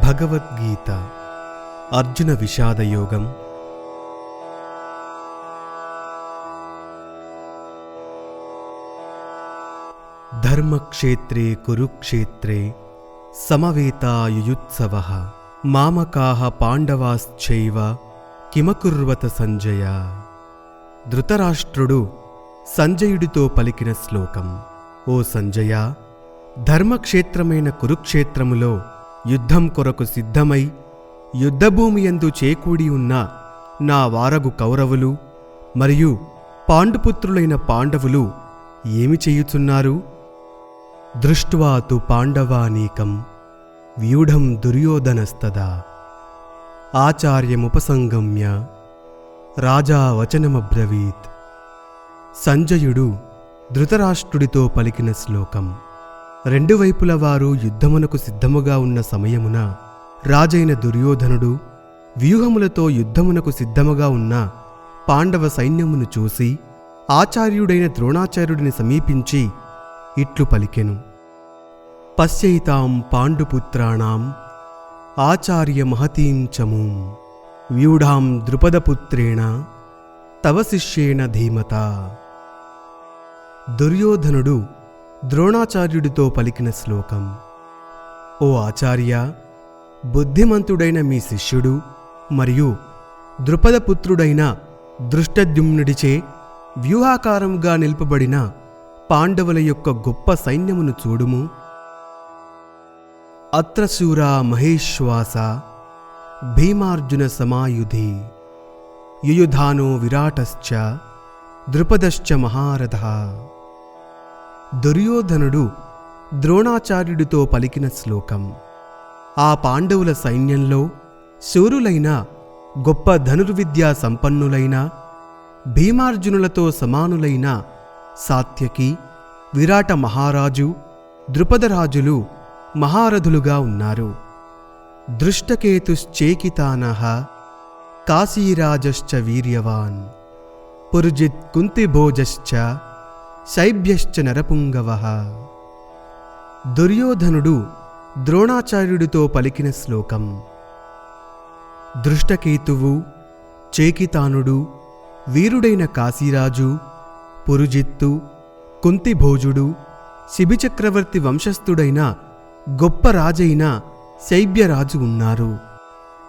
భగవద్గీత అర్జున విషాదయోగం. ధర్మక్షేత్రే కురుక్షేత్రే సమవేతాయుయుత్సవః మామకాః పాండవాశ్చైవ కిమకుర్వత సంజయ. ధృతరాష్ట్రుడు సంజయుడితో పలికిన శ్లోకం. ఓ సంజయ, ధర్మక్షేత్రమైన కురుక్షేత్రములో యుద్ధం కొరకు సిద్ధమై యుద్ధభూమియందు చేకూడి ఉన్న నా వారగు కౌరవులు మరియు పాండుపుత్రులైన పాండవులు ఏమి చేయుచున్నారు? దృష్ట్వా తు పాండవానీకం వ్యూఢం దుర్యోధనస్తదా ఆచార్యముపసంగమ్య రాజా వచనమబ్రవీత్. సంజయుడు ధృతరాష్ట్రుడితో పలికిన శ్లోకం. రెండు వైపుల వారు యుద్ధమునకు సిద్ధముగా ఉన్న సమయమున రాజైన దుర్యోధనుడు వ్యూహములతో యుద్ధమునకు సిద్ధముగా ఉన్న పాండవ సైన్యమును చూసి ఆచార్యుడైన ద్రోణాచార్యుడిని సమీపించి ఇట్లు పలికెను. పశ్యైతాం పాండుపుత్రాణం ఆచార్య మహతీం చమూం వ్యూఢాం ద్రుపదపుత్రేణ తవ శిష్యేణ ధీమతా. దుర్యోధనుడు ద్రోణాచార్యుడితో పలికిన శ్లోకం. ఓ ఆచార్య, బుద్ధిమంతుడైన మీ శిష్యుడు మరియు ద్రుపదపుత్రుడైన దృష్టద్యుమ్నుడిచే వ్యూహాకారముగా నిలుపబడిన పాండవుల యొక్క గొప్ప సైన్యమును చూడుము. అత్ర శూరా మహేశ్వాస భీమార్జున సమాయుధి యుయుధానో విరాటశ్చ ద్రుపదశ్చ మహారథః. దుర్యోధనుడు ద్రోణాచార్యుడితో పలికిన శ్లోకం. ఆ పాండవుల సైన్యంలో శూరులైన గొప్ప ధనుర్విద్యా సంపన్నులైన భీమార్జునులతో సమానులైన సాత్యకి, విరాట మహారాజు, ద్రుపదరాజులు మహారథులుగా ఉన్నారు. దృష్టకేతుశ్చేకితానః కాశీరాజశ్చ వీర్యవాన్ పురుజిత్ కుంతిభోజశ్చ శైభ్యశ్చ నరపుంగవః. దుర్యోధనుడు ద్రోణాచార్యుడితో పలికిన శ్లోకం. దృష్టకేతువు, చేకితానుడు, వీరుడైన కాశీరాజు, పురుజిత్తు, కుంతిభోజుడు, శిబిచక్రవర్తి వంశస్థుడైన గొప్ప రాజైన శైభ్యరాజు ఉన్నారు.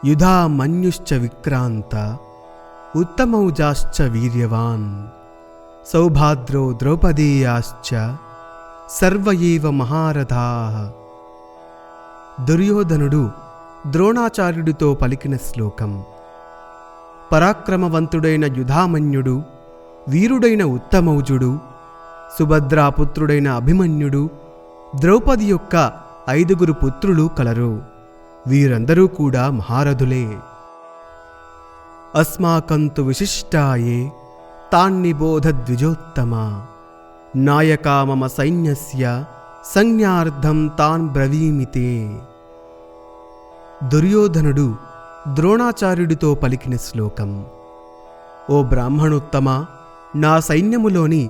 యుధా మన్యుశ్చ విక్రాంత ఉత్తమౌజాశ్చ వీర్యవాన్ సౌభాద్రో ద్రౌపదీయాశ్చ సర్వ ఏవ మహారథాః. దుర్యోధనుడు ద్రోణాచార్యుడితో పలికిన శ్లోకం. పరాక్రమవంతుడైన యుధామన్యుడు, వీరుడైన ఉత్తమౌజుడు, సుభద్రాపుత్రుడైన అభిమన్యుడు, ద్రౌపది యొక్క 5 పుత్రులు కలరు. వీరందరూ కూడా మహారథులే. అస్మాకంతు విశిష్టాయే తాన్నిబోధ ద్విజోత్తమా నాయకా మమ సైన్యస్య సంజ్ఞార్థం తాన్ బ్రవీమితే. దుర్యోధనుడు ద్రోణాచార్యుడితో పలికిన శ్లోకం. ఓ బ్రాహ్మణోత్తమ, నా సైన్యములోని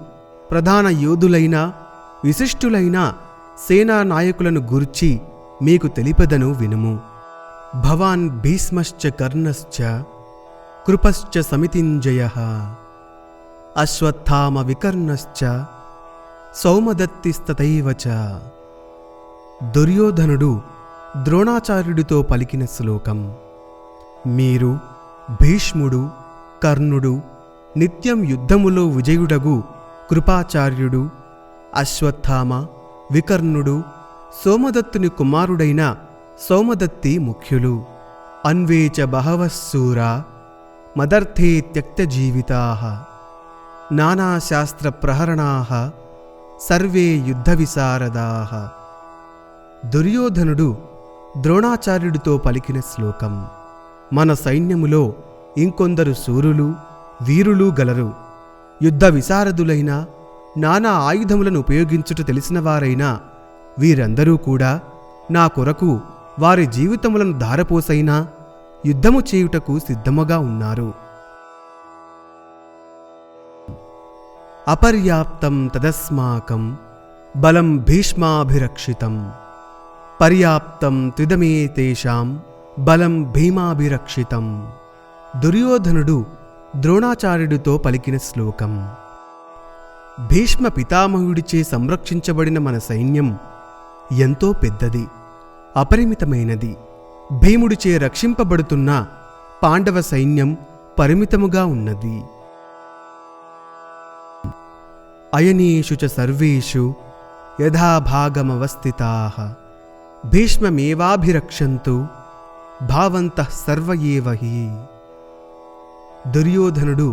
ప్రధాన యోధులైన విశిష్టులైన సేనా నాయకులను గూర్చి మీకు తెలిపెదను వినుము. భవాన్ భీష్మశ్చ కర్ణశ్చ కృపశ్చ సమితింజయః అశ్వత్థామ వికర్ణశ్చ సౌమదత్తిస్తతైవ చ. దుర్యోధనుడు ద్రోణాచార్యుడితో పలికిన శ్లోకం. మీరు భీష్ముడు, కర్ణుడు, నిత్యం యుద్ధములో విజయుడగు కృపాచార్యుడు, అశ్వత్థామ, వికర్ణుడు, సోమదత్తుని కుమారుడైన సౌమదత్తి ముఖ్యులు. అన్వేచ బహవః శూరా మదర్థే త్యక్తజీవితాః నానాశాస్త్ర ప్రహరణాః సర్వే యుద్ధ విశారదాః. దుర్యోధనుడు ద్రోణాచార్యుడితో పలికిన శ్లోకం. మన సైన్యములో ఇంకొందరు శూరులు, వీరులు గలరు. యుద్ధ విశారదులైన, నానా ఆయుధములను ఉపయోగించుట తెలిసినవారైన వీరందరూ కూడా నా కొరకు వారి జీవితములను ధారపోసైనా యుద్ధము చేయుటకు సిద్ధముగా ఉన్నారు. అపర్యాప్తం తదస్మాకం బలం భీష్మాభిరక్షితం పర్యాప్తం త్విదమే తేషాం బలం భీమాభిరక్షితం. దుర్యోధనుడు ద్రోణాచార్యుడితో పలికిన శ్లోకం. భీష్మ పితామహుడిచే సంరక్షించబడిన మన సైన్యం ఎంతో పెద్దది, అపరిమితమైనది. భీముడిచే రక్షింపబడుతున్న పాండవ సైన్యం పరిమితముగా ఉన్నది. అయనీషు చ సర్వేషు యథాభాగమవస్థితాః భీష్మమేవాభిరక్షन्तు భావంతః సర్వ ఏవ హి. దుర్యోధనుడు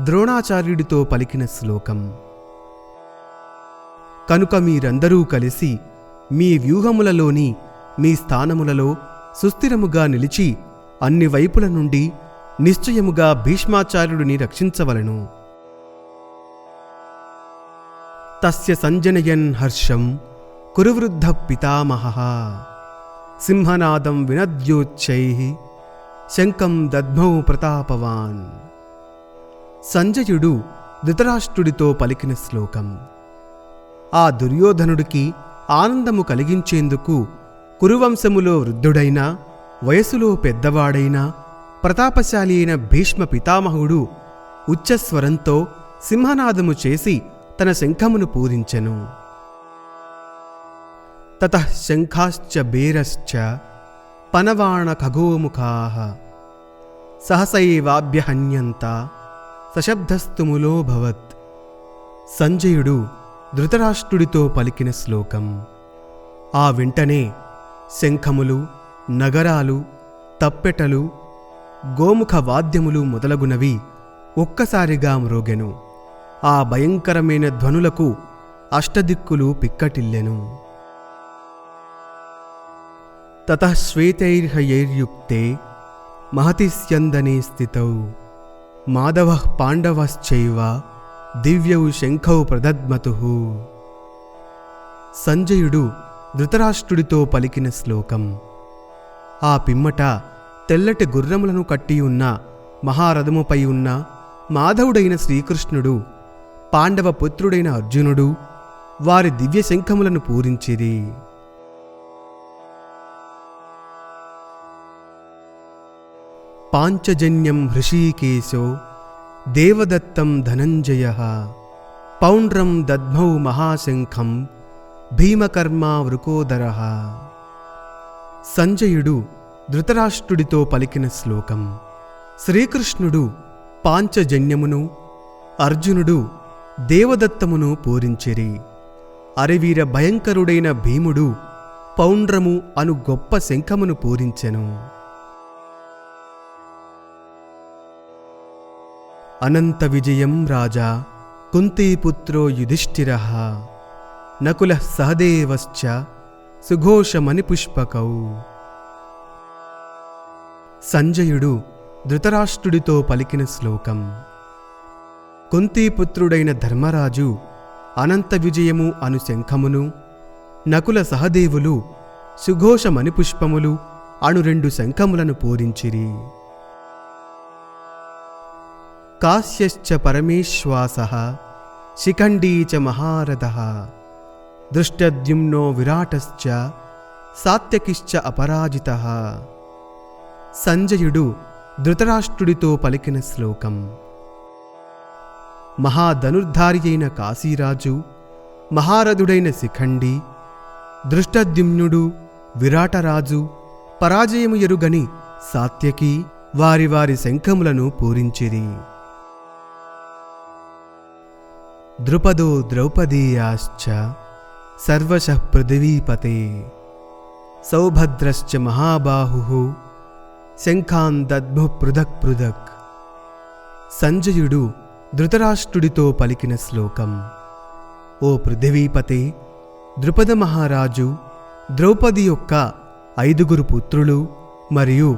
ద్రోణాచార్యుడితో పలికిన శ్లోకం. కనుక మీరందరూ కలిసి మీ వ్యూహములలోని మీ స్థానములలో సుస్థిరముగా నిలిచి అన్ని వైపుల నుండి నిశ్చయముగా భీష్మాచార్యుడిని రక్షించవలను. తస్య సంజనయన్ హర్షం కురువృద్ధ పితామహః సింహనాదం వినద్యోచ్చైః శంఖం దద్మౌ ప్రతాపవాన్. సంజయుడు ధృతరాష్ట్రుడితో పలికిన శ్లోకం. ఆ దుర్యోధనుడికి ఆనందము కలిగించేందుకు కురువంశములో వృద్ధుడైన, వయసులో పెద్దవాడైన, ప్రతాపశాలి అయిన భీష్మ పితామహుడు ఉచ్చస్వరంతో సింహనాదము చేసి తన శంఖమును పూరించెను. తతః శంఖాశ్చ బేరశ్చ పనవాణ ఖగోముఖాః సహసైవాభ్యహన్యంత సశబ్దస్తుములోభవత్. సంజయుడు ధృతరాష్ట్రుడితో పలికిన శ్లోకం. ఆ వెంటనే శంఖములు, నగరాలు, తప్పెటలు, గోముఖ వాద్యములు మొదలగునవి ఒక్కసారిగా మ్రోగెను. ఆ భయంకరమైన ధ్వనులకు అష్టదిక్కులు పిక్కటిల్లెను. తతః శ్వేతైర్హయైర్యుక్తే మహతి స్యందనే స్థితౌ మాధవః పాండవశ్చైవ దివ్యౌ శంఖౌ ప్రదద్మతుః. సంజయుడు ధృతరాష్ట్రుడితో పలికిన శ్లోకం. ఆ పిమ్మట తెల్లటి గుర్రములను కట్టియున్న మహారథముపై ఉన్న మాధవుడైన శ్రీకృష్ణుడు, పాండవ పుత్రుడైన అర్జునుడు వారి దివ్య శంఖములను పూరించిరి. పాంచజన్యం హృషీకేశో దేవదత్తం ధనంజయః పౌండ్రం దద్మౌ మహాశంఖం భీమకర్మా వృకోదరః. సంజయుడు ధృతరాష్ట్రుడితో పలికిన శ్లోకం. శ్రీకృష్ణుడు పాంచజన్యమును, అర్జునుడు దేవదత్తమును పూరించిరి. అరివీర భయంకరుడైన భీముడు పౌండ్రము అను గొప్ప శంఖమును పూరించెను. అనంత విజయం రాజా కుంతీపుత్రో యుధిష్ఠిరః నకులః సహదేవశ్చ సుఘోషమణిపుష్పకౌ. సంజయుడు ధృతరాష్ట్రుడితో పలికిన శ్లోకం. కుంతీపుత్రుడైన ధర్మరాజు అనంత విజయము అను శంఖమును, నకుల సహదేవులు సుఘోషమణిపుష్పములు అను 2 శంఖములను పూరించిరి. కాశ్యశ్చ పరమేశ్వాసః శిఖండీ చ మహారథః దృష్టద్యుమ్నో విరాటశ్చ సాత్యకిశ్చ అపరాజితః. సంజయుడు ధృతరాష్ట్రుడితో పలికిన శ్లోకం. మహాధనుర్ధారి అయిన కాశీరాజు, మహారథుడైన శిఖండి, దృష్టద్యుమ్నుడు, విరాటరాజు, పరాజయము ఎరుగని సాత్యకి వారి వారి శంఖములను పూరించిరి. ద్రుపదో ద్రౌపదీయాశ్చ సర్వశః పృథివీపతే సౌభద్రశ్చ మహాబాహుః శంఖాన్ దద్ముః పృథక్ పృథక్. సంజయుడు ధృతరాష్ట్రుడితో పలికిన శ్లోకం. ఓ పృథివీపతే, ద్రుపద మహారాజు ద్రౌపది యొక్క 5 పుత్రులు మరియు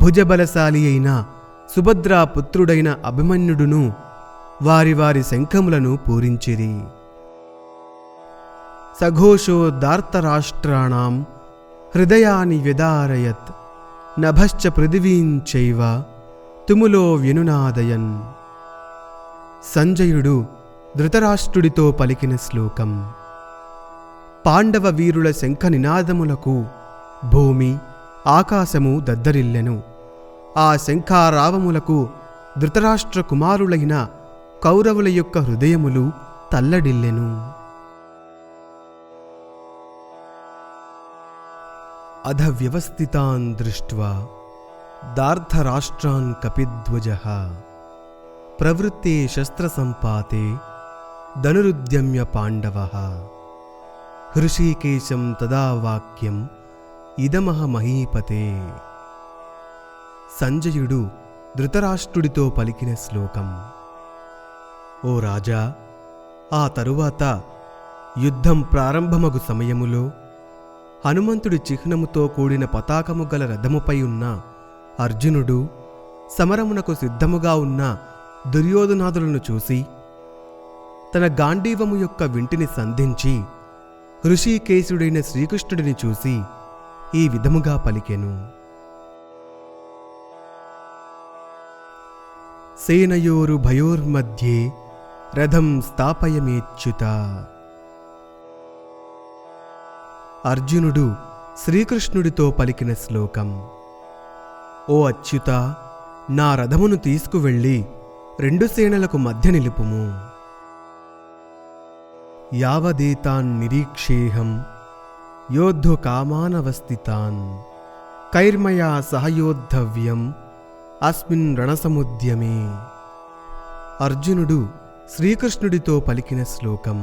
భుజబలశాలి అయిన సుభద్రా పుత్రుడైన అభిమన్యుడును వారి వారి శంఖములను పూరించిరి. సఘోషో దార్తరాష్ట్రాణం హృదయాని వ్యదారయత్ నభశ్చ పృథివీంచైవ తుములో వ్యనునాదయన్. సంజయుడు ధృతరాష్ట్రుడితో పలికిన శ్లోకం. పాండవ వీరుల శంఖ నినాదములకు భూమి ఆకాశము దద్దరిల్లెను. ఆ శంఖారావములకు ధృతరాష్ట్ర కుమారులైన కౌరవుల యొక్క హృదయములు తల్లడిల్లెను. అధ వ్యవస్థితాన్ దృష్ట్వా దార్ధరాష్ట్రాన్ కపిధ్వజః ప్రవృత్తే శస్త్రసంపాతే ధనురుద్యమ్య పాండవః హృషీకేశం తదా వాక్యం ఇదమహ మహీపతే. సంజయుడు ధృతరాష్ట్రుడితో పలికిన శ్లోకం. ఓ రాజా, ఆ తరువాత యుద్ధం ప్రారంభమగు సమయములో హనుమంతుడి చిహ్నముతో కూడిన పతాకము గల రథముపై ఉన్న అర్జునుడు సమరమునకు సిద్ధముగా ఉన్న దుర్యోధనాదులను చూసి తన గాంధీవము యొక్క వింటిని సంధించి హృషీకేశుడైన శ్రీకృష్ణుడిని చూసి ఈ విధముగా పలికెను. సేనయోరు భయోర్మధ్యే రథం స్థాపయమేచ్యుత. అర్జునుడు శ్రీకృష్ణుడితో పలికిన శ్లోకం. ఓ అచ్యుత, నా రథమును తీసుకువెళ్ళి రెండు సేనలకు మధ్య నిలుపుము. యావదేతాన్ నిరీక్షేహం యోద్ధు కామానవస్థితాన్ కైర్మయా సహయోద్ధవ్యం అస్మిన్ రణసముద్యమే. అర్జునుడు శ్రీకృష్ణుడితో పలికిన శ్లోకం.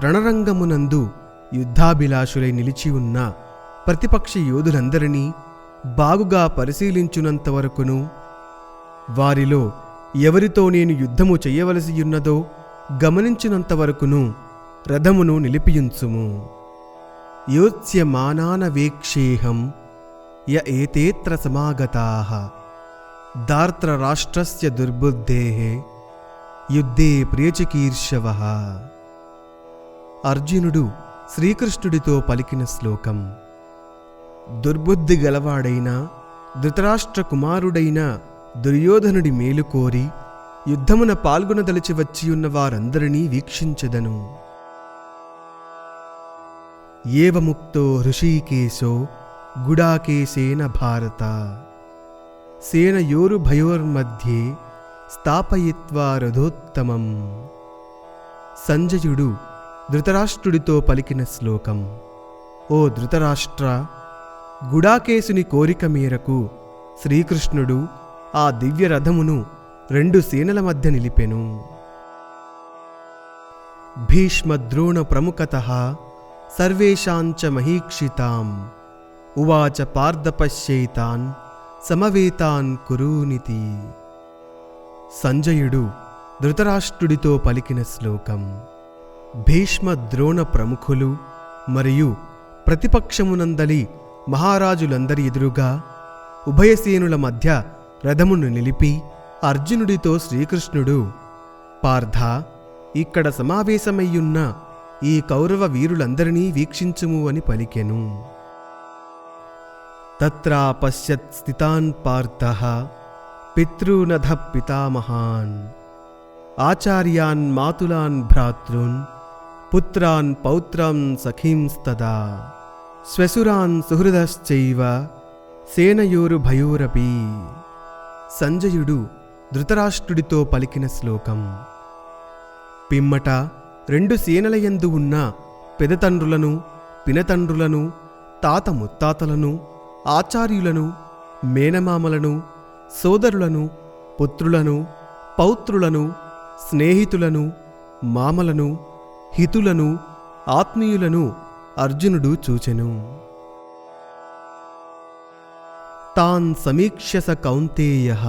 రణరంగమునందు యుద్ధాభిలాషులై నిలిచి ఉన్న ప్రతిపక్ష యోధులందరినీ బాగుగా పరిశీలించునంతవరకును, వారిలో ఎవరితో నేను యుద్ధము చెయ్యవలసియున్నదో గమనించినంతవరకును రథమును నిలిపియుంచుము. యోత్స్యమానాన వేక్షేహం య ఏతేత్ర సమాగతాః దార్త్రరాష్ట్రస్య దుర్బుద్ధేః యుద్ధే ప్రియచికీర్షవః. అర్జునుడు శ్రీకృష్ణుడితో పలికిన శ్లోకం. దుర్బుద్ధి గలవాడైన ధృతరాష్ట్ర కుమారుడైన దుర్యోధనుడి మేలుకోరి యుద్ధమున పాల్గొనదలిచి వచ్చియున్న వారందరినీ వీక్షించెదను. ఏవముక్తో హృషీకేశో గుడాకేశేన భారత సేనయోరుభయోర్మధ్యే స్థాపయిత్వా రథోత్తమం. సంజయుడు ధృతరాష్ట్రుడితో పలికిన శ్లోకం. ఓ ధృతరాష్ట్ర, గుడాకేశుని కోరిక మేరకు శ్రీకృష్ణుడు ఆ దివ్యరథమును రెండు సేనల మధ్య నిలిపెను. భీష్మద్రోణ ప్రముఖతః సర్వేషాంచ మహీక్షితాం ఉవాచ పార్థ పశ్యైతాన్ సమవేతాన్ కురూనితి. సంజయుడు ధృతరాష్ట్రుడితో పలికిన శ్లోకం. భీష్మ ద్రోణ ప్రముఖులు మరియు ప్రతిపక్షమునందలి మహారాజులందరి ఎదురుగా ఉభయసేనుల మధ్య రథమును నిలిపి అర్జునుడితో శ్రీకృష్ణుడు, పార్థ, ఇక్కడ సమావేశమయ్యున్న ఈ కౌరవ వీరులందరినీ వీక్షించుము అని పలికెను. తత్రా పశ్యత్ స్థితాన్ పార్థః పితॄనధ పితామహాన్ ఆచార్యాన్ మాతులాన్ భ్రాతॄన్ పుత్రాన్ పౌత్రాన్ సఖీంస్తదా శ్వశురాన్ సుహృదశ్చైవ సేనయోరుభయోరపి. సంజయుడు ధృతరాష్ట్రుడితో పలికిన శ్లోకం. పిమ్మట రెండు సేనలయందు ఉన్న పెదతండ్రులను, పినతండ్రులను, తాత ముత్తాతలను, ఆచార్యులను, మేనమామలను, సోదరులను, పుత్రులను, పౌత్రులను, స్నేహితులను, మామలను, హితులను, ఆత్మీయులను అర్జునుడు చూచెను. తాన్ సమీక్ష్య స కౌంతేయః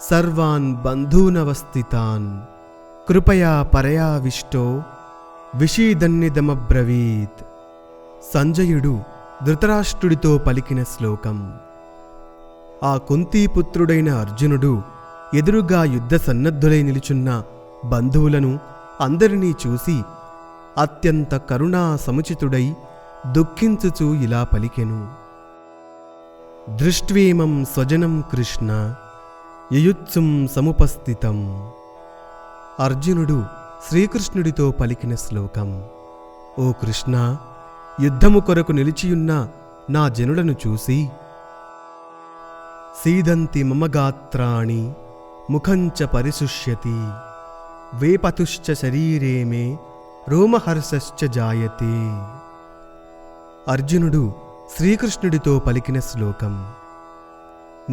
సర్వాన్ బంధూనవస్థితాన్ కృపయా పరయావిష్టో విషీదన్నిదమబ్రవీత్. సంజయుడు ధృతరాష్ట్రుడితో పలికిన శ్లోకం. ఆ కుంతీపుత్రుడైన అర్జునుడు ఎదురుగా యుద్ధ సన్నద్ధులై నిలుచున్న బంధువులను అందరినీ చూసి అత్యంత కరుణా సముచితుడై దుఃఖించుచూ ఇలా పలికెను. దృష్ట్వేమం స్వజనం కృష్ణ యయుత్సుం సముపస్థితం. అర్జునుడు శ్రీకృష్ణుడితో పలికిన శ్లోకం. ఓ కృష్ణ, యుద్ధము కొరకు నిలిచియున్న నా జనులను చూసి సీదంతి మమ గాత్రాణి ముఖంచ పరిశుష్యతి వేపతుశ్చ శరీరే మే రోమహర్షశ్చ జాయతే. అర్జునుడు శ్రీకృష్ణుడితో పలికిన శ్లోకం.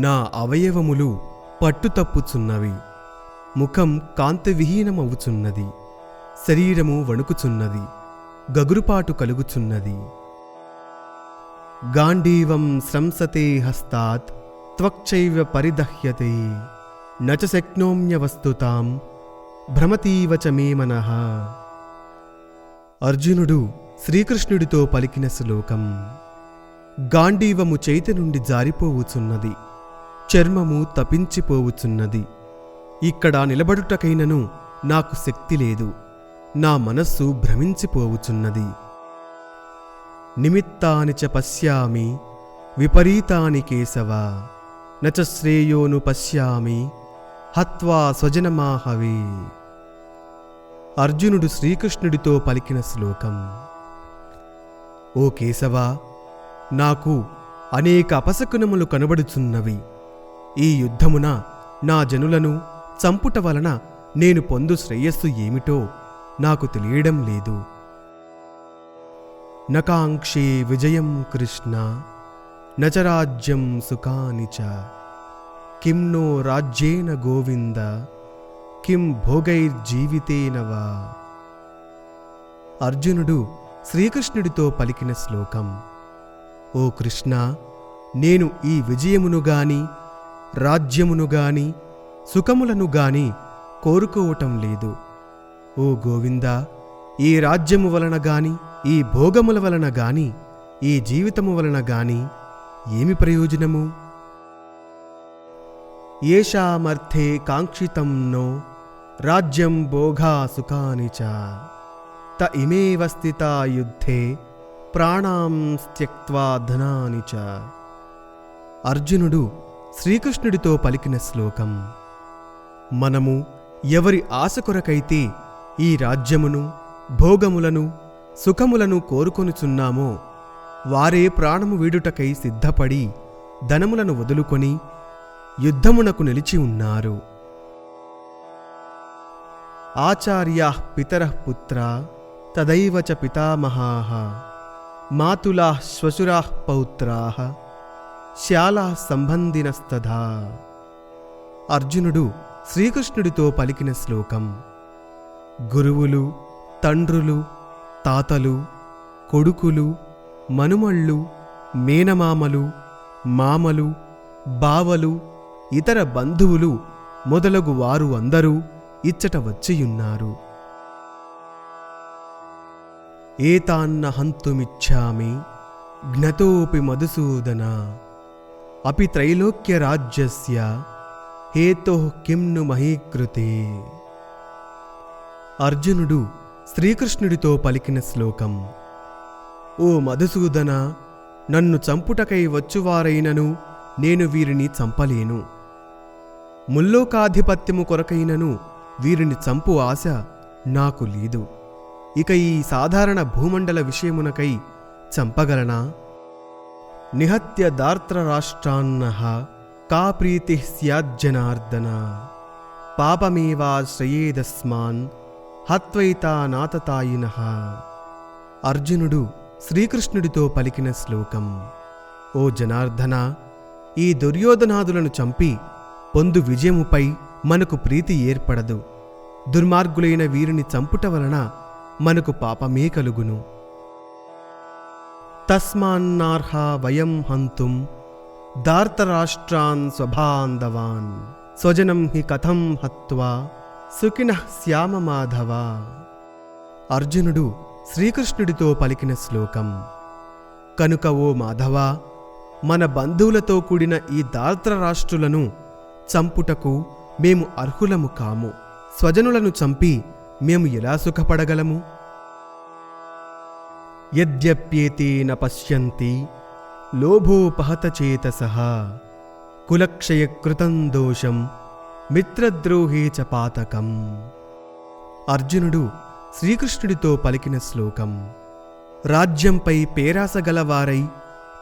నా అవయవములు పట్టుతప్పుచున్నవి, ముఖం కాంతివిహీనమవుచున్నది, శరీరము వణుకుచున్నది, గగురుపాటు కలుగుచున్నది. గాంధీవం స్రంసతే హస్తాత్ త్వక్చైవ పరిదహ్యతే నచ శక్నోమ్యవస్తుతాం భ్రమతీవ చ మే మనః. అర్జునుడు శ్రీకృష్ణుడితో పలికిన శ్లోకం. గాంధీవము చేతి నుండి జారిపోవుచున్నది, చర్మము తపించిపోవుచున్నది. ఇక్కడ నిలబడుటకైనను నాకు శక్తి లేదు, నా మనస్సు భ్రమించిపోవుచున్నది. నిమిత్తాని చ పశ్యామి విపరీతాని కేశవ నచ శ్రేయోను పశ్యామి హత్వా స్వజనమాహవే. అర్జునుడు శ్రీకృష్ణుడితో పలికిన శ్లోకం. ఓ కేశవ, నాకు అనేక అపశకునములు కనబడుచున్నవి. ఈ యుద్ధమున నా జనులను చంపుట వలన నేను పొందు శ్రేయస్సు ఏమిటో నాకు తెలియడం లేదు. నకాంక్షే విజయం కృష్ణ నచ రాజ్యం సుఖాని చ కిం నో రాజ్యేన గోవింద కిం భోగైర్జీవితేన వా. అర్జునుడు శ్రీకృష్ణుడితో పలికిన శ్లోకం. ఓ కృష్ణ, నేను ఈ విజయమును గాని రాజ్యమును గాని సుఖములను గాని కోరుకోవటం లేదు. ఓ గోవింద, ఈ రాజ్యము వలన గాని ఈ భోగముల వలన గాని ఈ జీవితము వలన గాని ఏమి ప్రయోజనము? ఏషామర్థే కాంక్షితం నో రాజ్యం భోగా సుఖాని చ త ఇమేవ స్థితా యుద్ధే ప్రాణాం త్యక్త్వా ధనాని చ. అర్జునుడు శ్రీకృష్ణుడితో పలికిన శ్లోకం. మనము ఎవరి ఆశ కొరకైతే ఈ రాజ్యమును భోగములను సుఖములను కోరుకొనుచున్నామో వారే ప్రాణము వీడుటకై సిద్ధపడి ధనములను వదులుకొని యుద్ధమునకు నిలిచి ఉన్నారు. ఆచార్యాః పితరః పుత్రా తదైవ చ పితామహాః మాతులాః శ్వశురాః పౌత్రాః శ్యాలాః సంబంధినస్తథా. అర్జునుడు శ్రీకృష్ణుడితో పలికిన శ్లోకం. గురువులు, తండ్రులు, తాతలు, కొడుకులు, మనుమళ్ళు, మేనమామలు, మామలు, బావలు, ఇతర బంధువులు మొదలగు వారు అందరూ ఇచ్చట వచ్చియున్నారు. ఏతాన్న హంతుమిచ్ఛామి జ్ఞతోపి మధుసూదన అపి త్రైలోక్యరాజ్యస్య హేతోః కిం ను మహీకృతే. అర్జునుడు శ్రీకృష్ణుడితో పలికిన శ్లోకం. ఓ మధుసూదన, నన్ను చంపుటకై వచ్చువారైనను నేను వీరిని చంపలేను. ముల్లోకాధిపత్యము కొరకైనను వీరిని చంపు ఆశ నాకు లేదు. ఇక ఈ సాధారణ భూమండల విషయమునకై చంపగలనా? నిహత్య దార్త్రరాష్ట్రాన్నః కా ప్రీతిః స్యాజ్జనార్దన పాపమేవాశ్రయేదస్మాన్ హత్వైతానాతతాయినః. అర్జునుడు శ్రీకృష్ణుడితో పలికిన శ్లోకం. ఓ జనార్దన, ఈ దుర్యోధనాదులను చంపి పొందు విజయముపై మనకు ప్రీతి ఏర్పడదు. దుర్మార్గులైన వీరిని చంపుట వలన మనకు పాపమే కలుగును. తస్మాన్నార్హా వయం హంతుం దార్తరాష్ట్రాన్ స్వబాంధవాన్ స్వజనం హి కథం హత్వా సుఖినః శ్యామ మాధవ. అర్జునుడు శ్రీకృష్ణుడితో పలికిన శ్లోకం. కనుక ఓ మాధవ, మన బంధువులతో కూడిన ఈ దార్తరాష్ట్రులను చంపుటకు మేము అర్హులము కాము. స్వజనులను చంపి మేము ఎలా సుఖపడగలము? యద్యప్యేతే న పశ్యంతి లోభోపహతచేతసః కులక్షయకృతం దోషం మిత్రద్రోహే చ పాతకం. అర్జునుడు శ్రీకృష్ణుడితో పలికిన శ్లోకం. రాజ్యంపై పేరాసగలవారై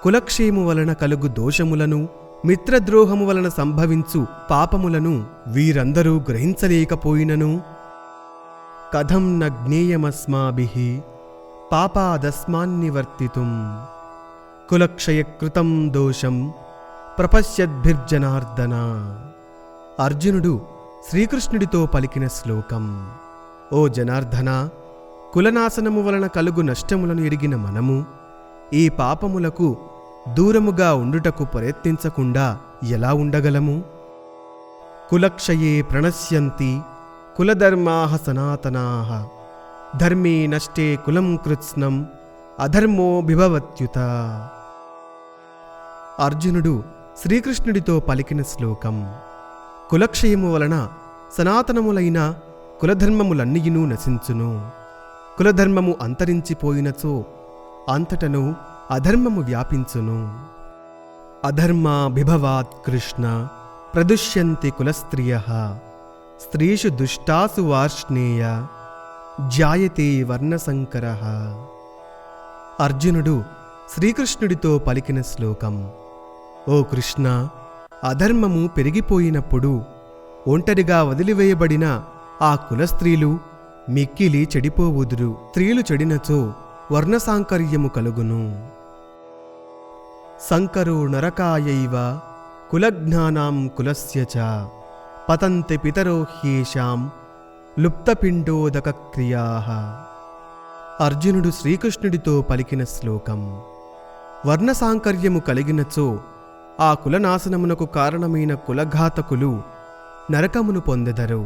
కులక్షేము వలన కలుగు దోషములను, మిత్రద్రోహము వలన సంభవించు పాపములను వీరందరూ గ్రహించలేకపోయినను కథం న జ్ఞేయమస్మాభిః పాపాదస్మాన్నివర్తితుం కులక్షయకృతం దోషం ప్రపశ్యద్భిర్జనార్దన. అర్జునుడు శ్రీకృష్ణుడితో పలికిన శ్లోకం. ఓ జనార్దన, కులనాశనము వలన కలుగు నష్టములను ఎరిగిన మనము ఈ పాపములకు దూరముగా ఉండుటకు ప్రయత్నించకుండా ఎలా ఉండగలము? కులక్షయే ప్రణశ్యంతి కులధర్మాః సనాతనాః ధర్మే నష్టే కులం కృత్స్నం అధర్మో బిభవత్యుత. అర్జునుడు శ్రీకృష్ణుడితో పలికిన శ్లోకం. కులక్షయము వలన సనాతనములైన కులధర్మములన్నీయునూ నశించును. కులధర్మము అంతరించిపోయినచో అంతటను అధర్మము వ్యాపించును. అధర్మా బిభవాత్ కృష్ణ ప్రదుష్యంతి కులస్త్రియః స్త్రీషు దుష్టాసు వార్ష్ణేయ జాయతే వర్ణసంకరః. అర్జునుడు శ్రీకృష్ణుడితో పలికిన శ్లోకం. ఓ కృష్ణ, అధర్మము పెరిగిపోయినప్పుడు ఒంటరిగా వదిలివేయబడిన ఆ కులస్త్రీలు మిక్కిలి చెడిపోవుదురు. స్త్రీలు చెడినచో వర్ణసాంకర్యము కలుగును. సంకరో నరకాయైవ కులజ్ఞానాం కులస్య చ పతంతి పితరో హ్యేషాం లుప్తపిండోదకక్రియాః. అర్జునుడు శ్రీకృష్ణుడితో పలికిన శ్లోకం. వర్ణసాంకర్యము కలిగినచో ఆ కులనాశనమునకు కారణమైన కులఘాతకులు నరకమును పొందెదరు.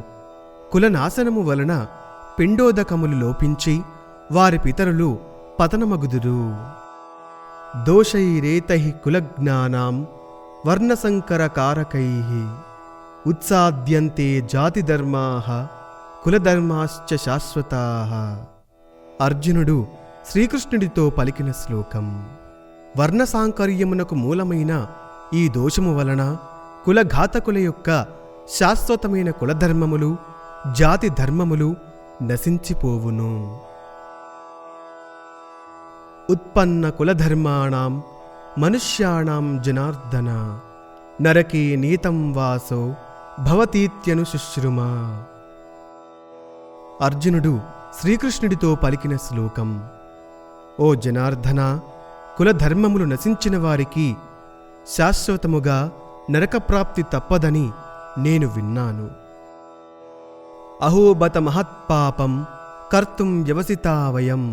కులనాశనము వలన పిండోదకములు లోపించి వారి పితరులు పతనమగుదురు. దోషైరేతైః కులజ్ఞానాం వర్ణసంకరకారకైః ఉత్సాద్యంతే జాతిధర్మాః కులధర్మాశ్చ శాశ్వతాః. అర్జునుడు శ్రీకృష్ణుడితో పలికిన శ్లోకం. వర్ణసాంకర్యమునకు మూలమైన ఈ దోషము వలన కులఘాతకుల యొక్క శాశ్వతమైన కులధర్మములు, జాతి ధర్మములు నశించిపోవును. ఉత్పన్న కులధర్మాణం మనుష్యాణం జనార్దన నరకే నీతం వాసో భవతీత్యను శుశ్రుమ. అర్జునుడు శ్రీకృష్ణుడితో పలికిన శ్లోకం. ఓ జనార్దన, కులధర్మములు నశించిన వారికి శాశ్వతముగా నరకప్రాప్తి తప్పదని నేను విన్నాను. అహోబత మహత్పాపం కర్తుం వ్యవసితా వయం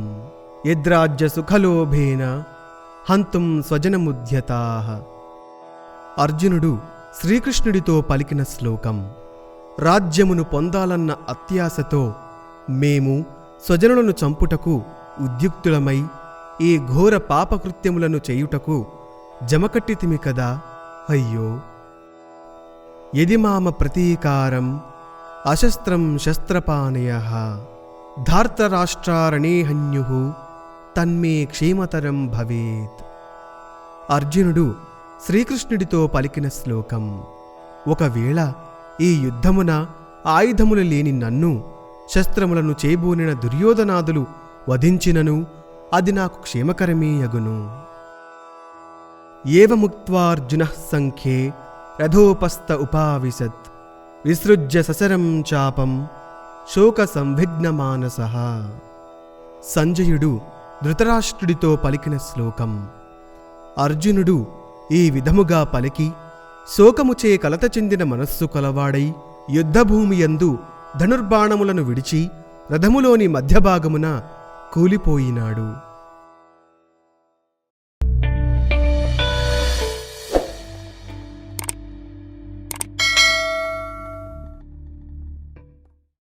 యద్రాజ్య సుఖలోభేన హంతుం స్వజనముద్యతాః. అర్జునుడు శ్రీకృష్ణుడితో పలికిన శ్లోకం. రాజ్యమును పొందాలన్న అత్యాశతో మేము స్వజనులను చంపుటకు ఉద్యుక్తులమై ఈ ఘోర పాపకృత్యములను చేయుటకు జమకట్టితిమి కదా. అయ్యో! యది మామ ప్రతీకారం అశస్త్రం శస్త్రపాణయః ధార్తరాష్ట్రారణే హన్యుః తన్మే క్షేమతరం భవేత్. అర్జునుడు శ్రీకృష్ణుడితో పలికిన శ్లోకం. ఒకవేళ ఈ యుద్ధమున ఆయుధములు లేని నన్ను శస్త్రములను చేబూనిన దుర్యోధనాదులు వధించినను అది నాకు క్షేమకరమే యగును. ఏవముక్త్వార్జునః సంఖ్యే రథోపస్థ ఉపావిశత్ విసృజ్య ససరం చాపం శోక సంవిఘ్నమానసః. సంజయుడు ధృతరాష్ట్రుడితో పలికిన శ్లోకం. అర్జునుడు ఈ విధముగా పలికి శోకముచే కలత చెందిన మనస్సు కలవాడై యుద్ధభూమియందు ధనుర్బాణములను విడిచి రథములోని మధ్యభాగమున కూలిపోయినాడు.